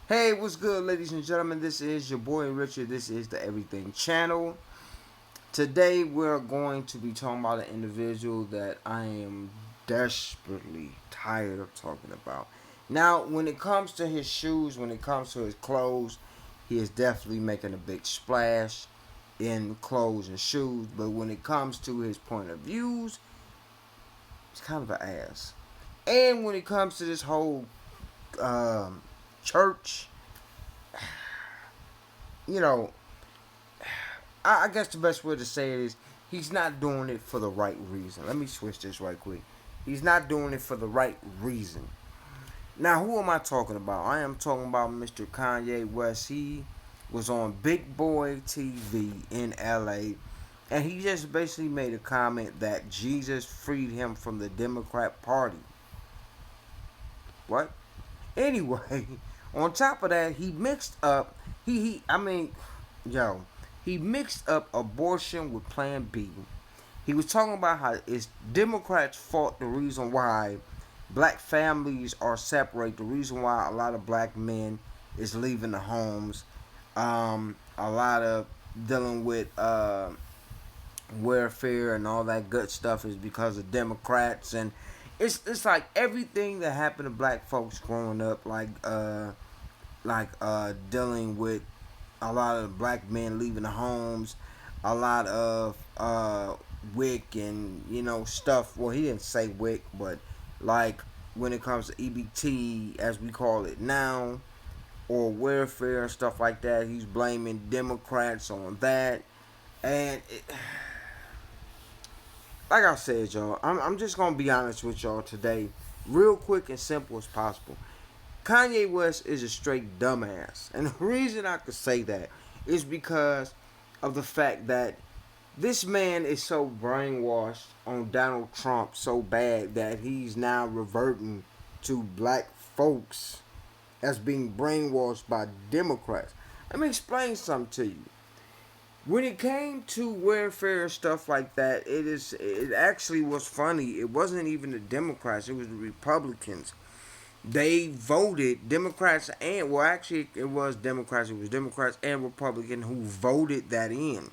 Hey, what's good, ladies and gentlemen? This is your boy Richard. This is the Everything Channel. Today, we're going to be talking about an individual that I am desperately tired of talking about. Now, when it comes to his shoes, when it comes to his clothes, he is definitely making a big splash in clothes and shoes. But when it comes to his point of views, he's kind of an ass. And when it comes to this whole um, church, you know, I guess the best way to say it is he's not doing it for the right reason. Let me switch this right quick. He's not doing it for the right reason. Now, who am I talking about? I am talking about Mr. Kanye West. He was on Big Boy TV in LA, and he just basically made a comment that Jesus freed him from the Democrat Party. What? Anyway, on top of that, he mixed up. I mean, yo, he mixed up abortion with Plan B. He was talking about how it's Democrats' fault. The reason why black families are separated. The reason why a lot of black men is leaving the homes. A lot of dealing with welfare and all that good stuff is because of Democrats, and it's like everything that happened to black folks growing up, dealing with a lot of black men leaving the homes, a lot of WIC and stuff. Well, he didn't say WIC, but like when it comes to EBT as we call it now, or welfare and stuff like that, he's blaming Democrats on that, and like I said, y'all, I'm just gonna be honest with y'all today, real quick and simple as possible. Kanye West is a straight dumbass. And the reason I could say that is because of the fact that this man is so brainwashed on Donald Trump so bad that he's now reverting to black folks as being brainwashed by Democrats. Let me explain something to you. When it came to welfare and stuff like that, it actually was funny. It wasn't even the Democrats, it was the Republicans. They voted Democrats and well, actually, it was Democrats. It was Democrats and Republicans who voted that in.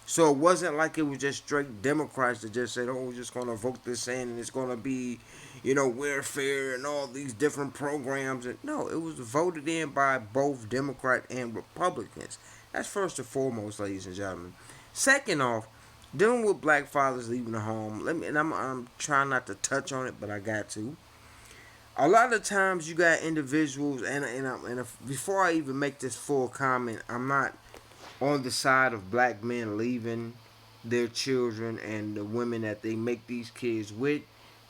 So it wasn't like it was just straight Democrats that just said, "Oh, we're just gonna vote this in, and it's gonna be, welfare and all these different programs." And no, it was voted in by both Democrat and Republicans. That's first and foremost, ladies and gentlemen. Second off, dealing with black fathers leaving the home. I'm trying not to touch on it, but I got to. A lot of times you got individuals, before I even make this full comment, I'm not on the side of black men leaving their children and the women that they make these kids with,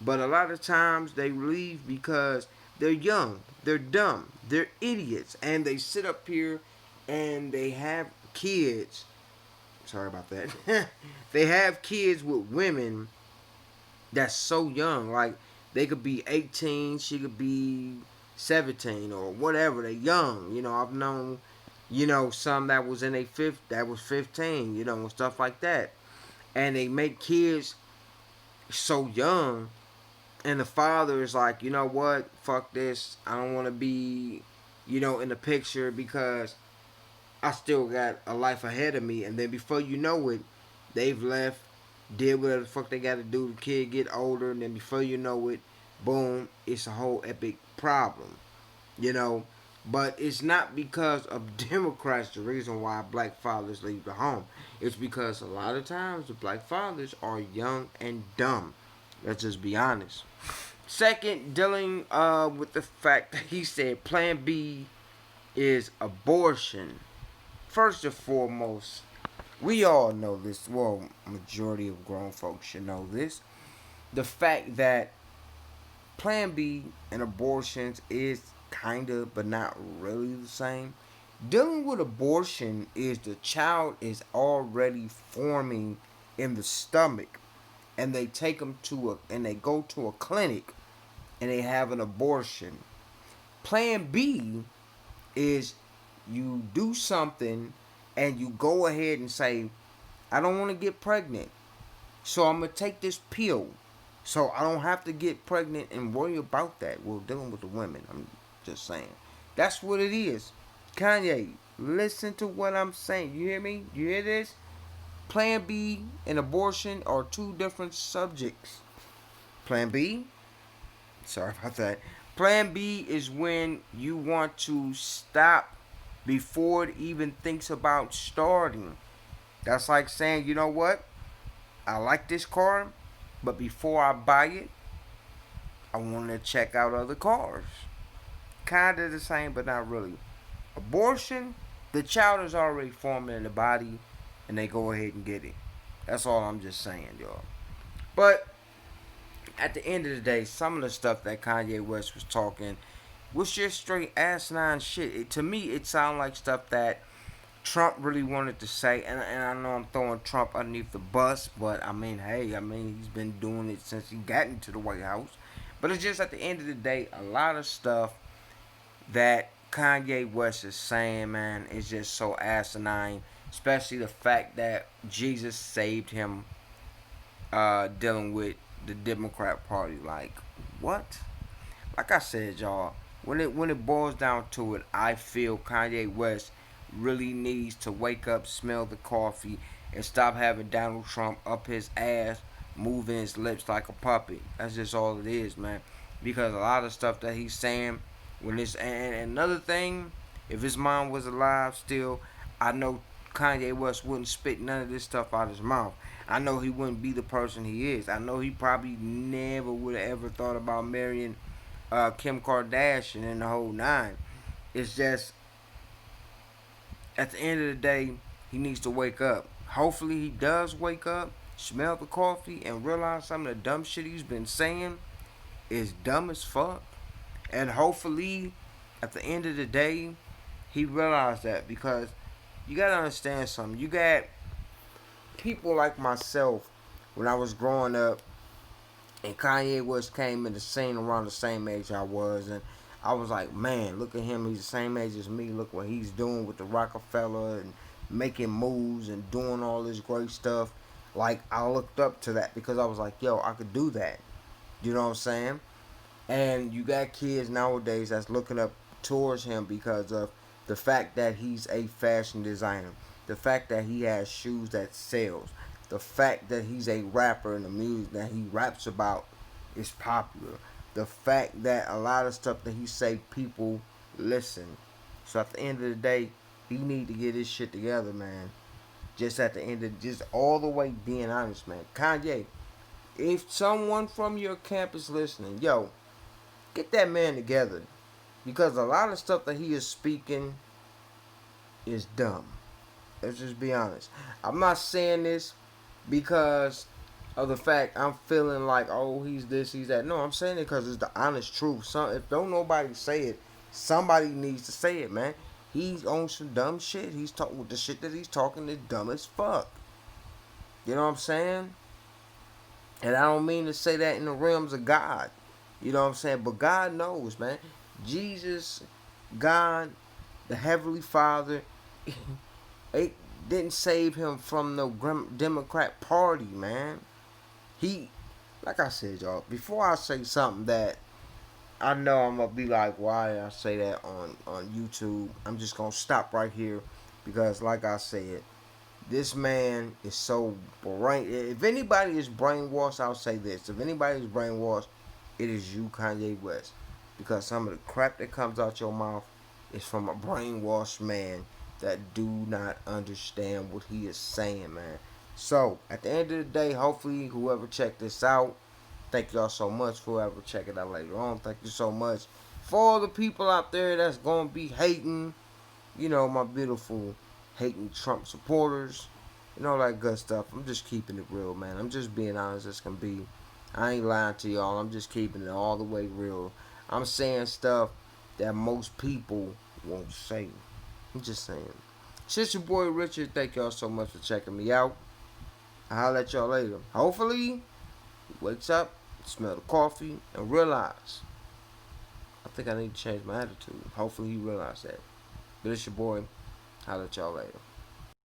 but a lot of times they leave because they're young, they're dumb, they're idiots, and they sit up here and they have kids. Sorry about that. They have kids with women that's so young. Like they could be 18, she could be 17 or whatever. They young. I've known, some that was in a fifth that was 15, and stuff like that. And they make kids so young, and the father is like, you know what, fuck this. I don't want to be, in the picture because I still got a life ahead of me. And then before you know it, they've left, did whatever the fuck they got to do. The kid get older, and then before you know it, boom, it's a whole epic problem, you know. But it's not because of Democrats the reason why black fathers leave the home. It's because a lot of times the black fathers are young and dumb. Let's just be honest. Second, dealing with the fact that he said Plan B is abortion. First and foremost, we all know this. Well, majority of grown folks should know this. The fact that Plan B and abortions is kind of, but not really the same. Dealing with abortion is the child is already forming in the stomach, and they take them and they go to a clinic, and they have an abortion. Plan B is you do something, and you go ahead and say, I don't want to get pregnant, so I'm gonna take this pill, so I don't have to get pregnant and worry about that. We're dealing with the women. I'm just saying. That's what it is. Kanye, listen to what I'm saying. You hear me? You hear this? Plan B and abortion are two different subjects. Plan B, sorry about that. Plan B is when you want to stop before it even thinks about starting. That's like saying, you know what? I like this car, but before I buy it, I want to check out other cars. Kind of the same, but not really. Abortion, the child is already formed in the body, and they go ahead and get it. That's all I'm just saying, y'all. But at the end of the day, some of the stuff that Kanye West was talking was just straight asinine shit. To me, it sounded like stuff that Trump really wanted to say, and I know I'm throwing Trump underneath the bus, but I mean, hey, I mean, he's been doing it since he got into the White House. But it's just at the end of the day, a lot of stuff that Kanye West is saying, man, is just so asinine. Especially the fact that Jesus saved him dealing with the Democrat Party. Like, what? Like I said, y'all, when it boils down to it, I feel Kanye West really needs to wake up, smell the coffee, and stop having Donald Trump up his ass, moving his lips like a puppet. That's just all it is, man. Because a lot of stuff that he's saying, when it's and another thing, if his mom was alive still, I know Kanye West wouldn't spit none of this stuff out his mouth. I know he wouldn't be the person he is. I know he probably never would have ever thought about marrying Kim Kardashian and the whole nine. It's just at the end of the day, he needs to wake up. Hopefully, he does wake up, smell the coffee, and realize some of the dumb shit he's been saying is dumb as fuck. And hopefully, at the end of the day, he realized that because you gotta understand something. You got people like myself when I was growing up and Kanye West came in the scene around the same age I was, and I was like, man, look at him. He's the same age as me. Look what he's doing with the Rockefeller and making moves and doing all this great stuff. Like, I looked up to that because I was like, yo, I could do that. You know what I'm saying? And you got kids nowadays that's looking up towards him because of the fact that he's a fashion designer, the fact that he has shoes that sells, the fact that he's a rapper and the music that he raps about is popular, the fact that a lot of stuff that he say people listen. So at the end of the day, he need to get his shit together, man. Just at the end of just all the way being honest, man. Kanye, if someone from your campus listening, yo, get that man together. Because a lot of stuff that he is speaking is dumb. Let's just be honest. I'm not saying this because of the fact I'm feeling like, oh, he's this, he's that. No, I'm saying it because it's the honest truth. If don't nobody say it, somebody needs to say it, man. He's on some dumb shit. He's talking with the shit that he's talking is dumb as fuck. You know what I'm saying? And I don't mean to say that in the realms of God. You know what I'm saying? But God knows, man. Jesus, God, the Heavenly Father, it didn't save him from no Democrat Party, man. He, like I said, y'all, before I say something that I know I'm going to be like, why did I say that on YouTube? I'm just going to stop right here because, like I said, this man is so brain. If anybody is brainwashed, I'll say this. If anybody is brainwashed, it is you, Kanye West. Because some of the crap that comes out your mouth is from a brainwashed man that do not understand what he is saying, man. So, at the end of the day, hopefully, whoever checked this out, thank y'all so much for whoever check it out later on. Thank you so much for all the people out there that's going to be hating, you know, my beautiful hating Trump supporters and all that good stuff. I'm just keeping it real, man. I'm just being honest as can be. I ain't lying to y'all. I'm just keeping it all the way real. I'm saying stuff that most people won't say. I'm just saying. It's your boy Richard. Thank y'all so much for checking me out. I'll let y'all later. Hopefully, he wakes up, smell the coffee, and realize. I think I need to change my attitude. Hopefully, he realizes that. But it's your boy. I'll let y'all later.